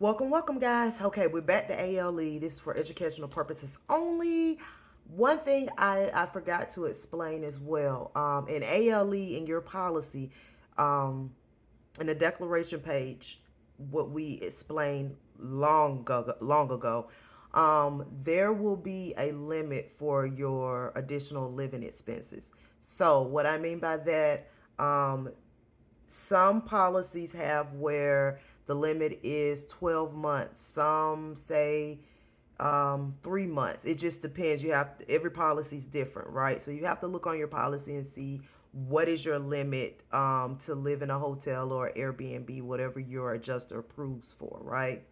Welcome, guys. Okay, we're back to ALE. This is for educational purposes only. One thing I forgot to explain as well. In ALE, in your policy, um, in the declaration page, what we explained long ago, there will be a limit for your additional living expenses. So, what I mean by that, some policies have where the limit is 12 months. Some say 3 months. It just depends. Every policy is different, right? So you have to look on your policy and see what is your limit to live in a hotel or Airbnb, whatever your adjuster approves for, right?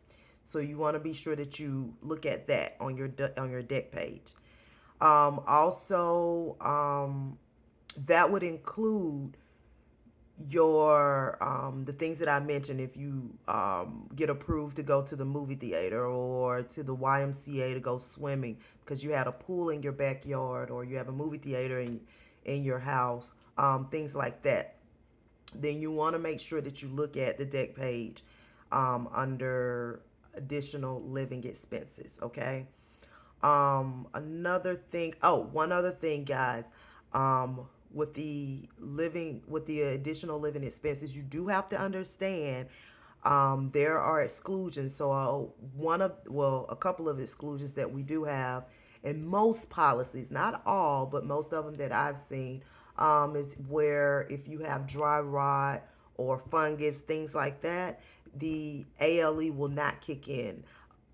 So you want to be sure that you look at that on your deck page. Also, that would include your the things that I mentioned. If you get approved to go to the movie theater or to the YMCA to go swimming because you had a pool in your backyard or you have a movie theater in your house, things like that, then you want to make sure that you look at the deck page under additional living expenses. Okay. Another thing. Oh, one other thing, guys. With the additional living expenses, you do have to understand there are exclusions. So, a couple of exclusions that we do have in most policies, not all, but most of them that I've seen, is where if you have dry rot or fungus, things like that, the ALE will not kick in,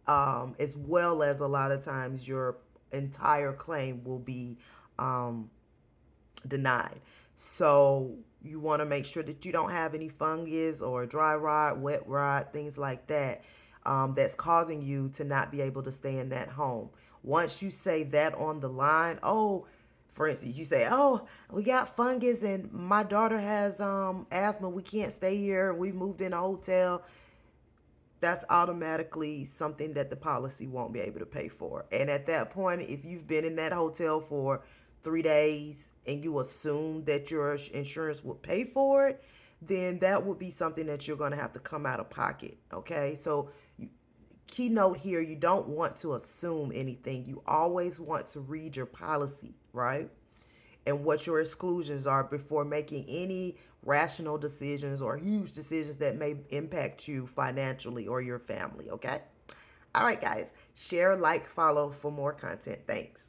as well as a lot of times your entire claim will be um, denied. So you want to make sure that you don't have any fungus or dry rot, wet rot, things like that, that's causing you to not be able to stay in that home. Once you say that on the line, oh, for instance, you say, "Oh, we got fungus and my daughter has asthma. We can't stay here. We moved in a hotel." That's automatically something that the policy won't be able to pay for. And at that point, if you've been in that hotel for 3 days and you assume that your insurance will pay for it, then that would be something that you're going to have to come out of pocket. Okay. So, keynote here, you don't want to assume anything. You always want to read your policy, right? And what your exclusions are before making any rational decisions or huge decisions that may impact you financially or your family, okay? All right, guys, share, like, follow for more content. Thanks.